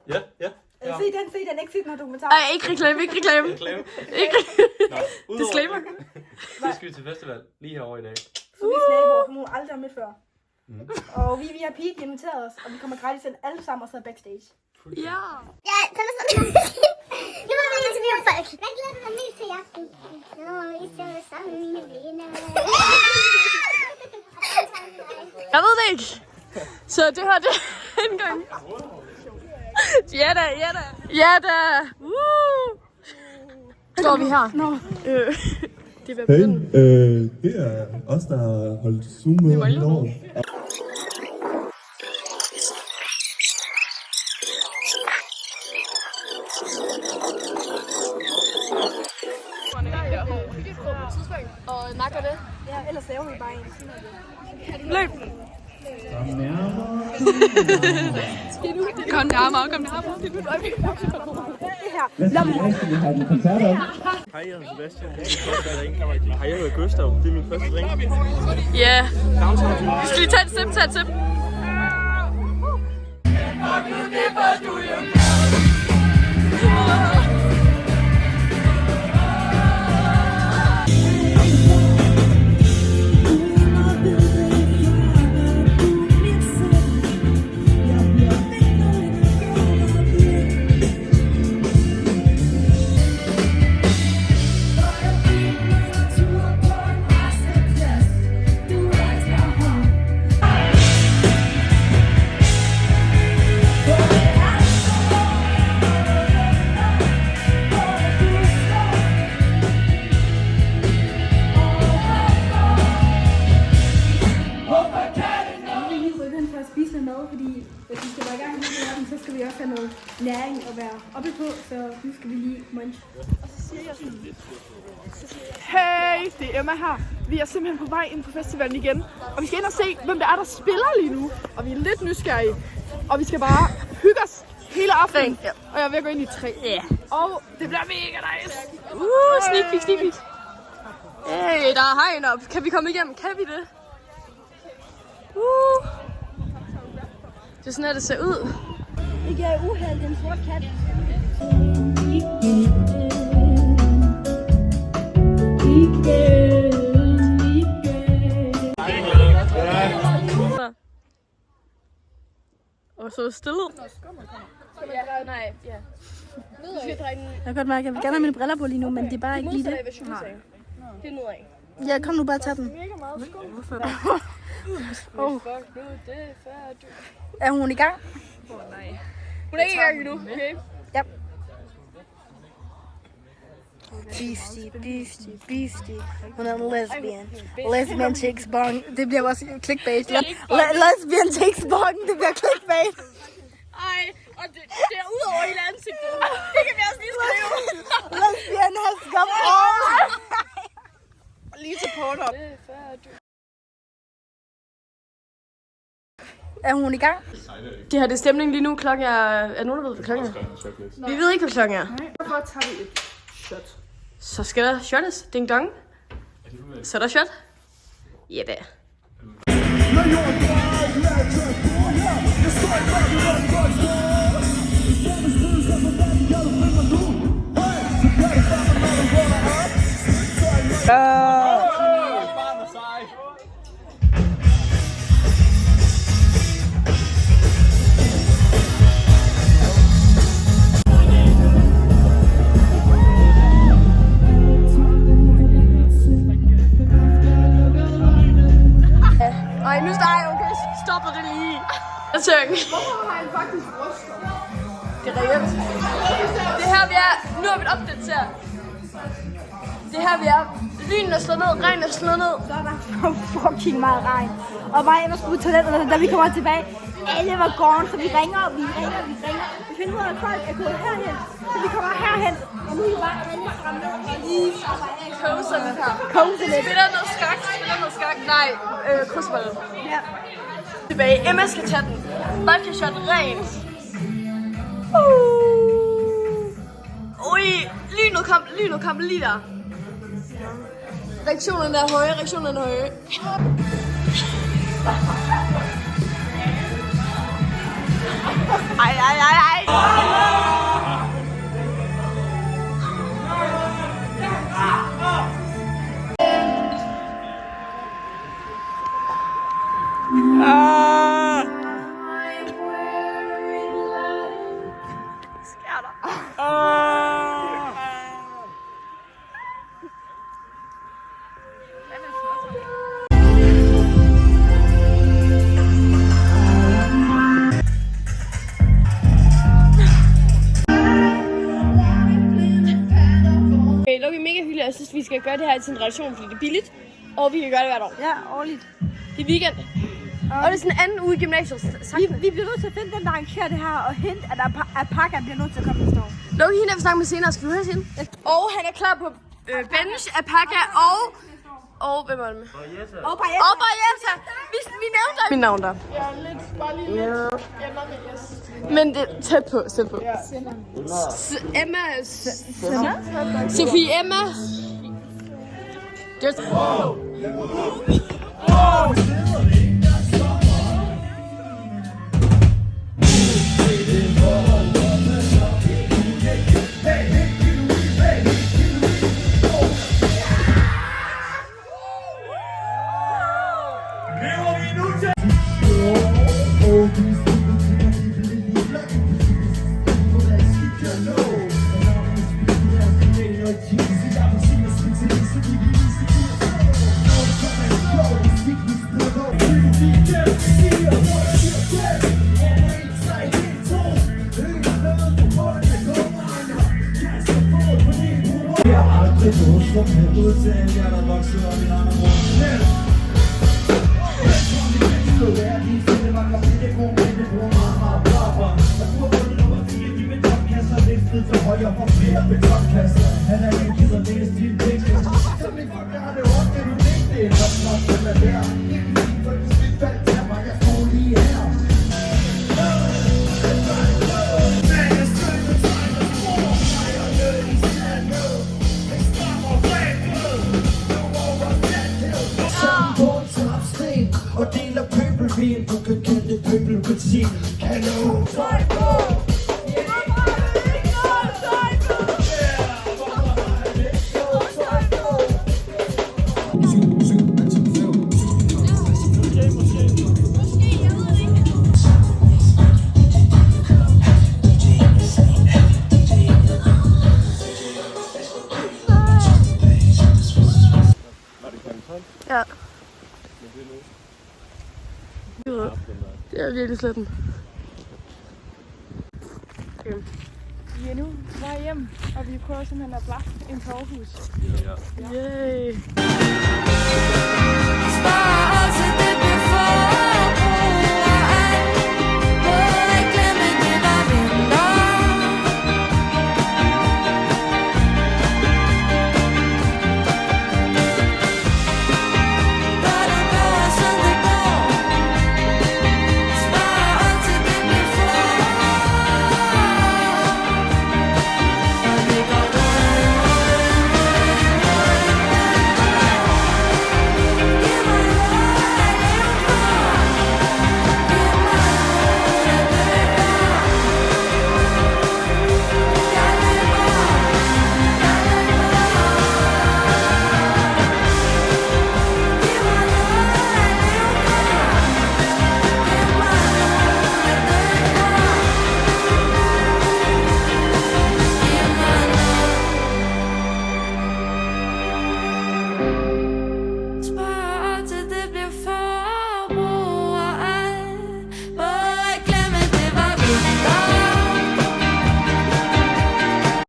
Ja. Se den, ikke se den her dokumentar. Ej, ikke reklame. Disclaimer. Så skal vi til festival lige herovre i dag. Så vi er naboer, som hun aldrig har mødt før. Og vi har pige inviteret os, og vi kommer gratis ind alle sammen og sidder backstage. Ja. Ja, så er det sådan. Nu må vi interviewe folk. Hvad glæder du dig mest til i aften? Nå, vi ser sammen med mine venner. Jeg ved det ikke. Så det her, det er en gang. Ja da. Står vi her? Nå. Det er hey, det er os, der har holdt Zoom-møder hele år. Og nakker det. Ja, ellers laver vi bare en. Løb. Kom nærmere. Det her. Hej, jeg hedder Sebastian. Hej, jeg hedder Gustav. Det er min første drink. Ja. Vi skal lige tage et sip. Så skal vi også have noget næring at være oppe på, så nu skal vi lige munch. Og så siger jeg sådan. Hey, det er Emma her. Vi er simpelthen på vej ind på festivalen igen. Og vi skal ind og se, hvem det er, der spiller lige nu. Og vi er lidt nysgerrige. Og vi skal bare hygge os hele aftenen. Og jeg er ved at gå ind i 3. Ja. Og det bliver mega nice. Sneak peek. Hey, der er hegn op. Kan vi komme igennem? Kan vi det? Det er sådan, at det ser ud. Ikke er uheld, en sort kat. Og så stille. Nej, ja. Jeg kan godt mærke, at jeg vil gerne have mine briller på lige nu, men det er bare ikke lige det. Det er nedad. Ja, kom nu bare tage den. Er hun i gang? Nej. Hun er ikke i gang endnu, okay? Ja. Beastie. Hun er en lesbian. Lesbian takes bong. Det bliver også clickbait. Lesbian takes bong. Det bliver clickbait. Ej, og det er ud over hele ansigtet. Det kan vi også lige skrive. Lesbian has come on. Lige til Pornhub. Er hun i gang? Det her, det er stemning lige nu. Klokken er nogen, der ved, hvad klokken er? Vi ved ikke, hvad klokken er. Derfor tager vi et shot. Så skal der shottes. Ding dong. Så er der shot. Ja da. Ej, nu okay, stopper det lige. Hvorfor har han faktisk bryster? Det er reelt. Det her vi er, nu har vi et update her. Det her vi er, lynen er slået ned, regnen er slået ned. Så er der fucking meget regn. Og mig og Emma skulle på toilettet, da vi kommer tilbage. Alle var gone, så vi ringer. Vi finder ud af, at folk er gået herhen. Så vi kommer herhen. Og nu er vi bare alle fremme og lige Koser lidt her. kose lidt. Spiller noget skak. Nej, krydsbold. Ja. Tilbage. Emma skal tage den. Vodka shot rent. Ui, lynet kom lige der. Reaktionerne er høje. Ej. vi skal gøre det her til en relation, fordi det er billigt. Og vi kan gøre det hvert år. Ja, årligt. Det er weekend. Og det er sådan en anden uge i gymnasiet. Vi bliver nødt til at finde dem, der arrangerer det her, og hente, at Alpaca bliver nødt til at komme næste år. Lukke hende, vi snakker med senere. Skal vi høre hende? Og han er klar på bench, Alpaca og hvem er det med? Og Barjetta. Og Barjetta. Vi nævnte mit navn der. Ja, lidt, bare lige lidt. Ender med S. Men det er tæt på, tæt på. Ja. Emma. Sofie Emma. Just. Og deler pøbelvin, du kan kalde det pøbelbetin. Kanon! Ja. Det er virkelig sletten. Okay. Vi er nu vej hjem, og vi prøver simpelthen at blaffe en til Aarhus. Yay! Stars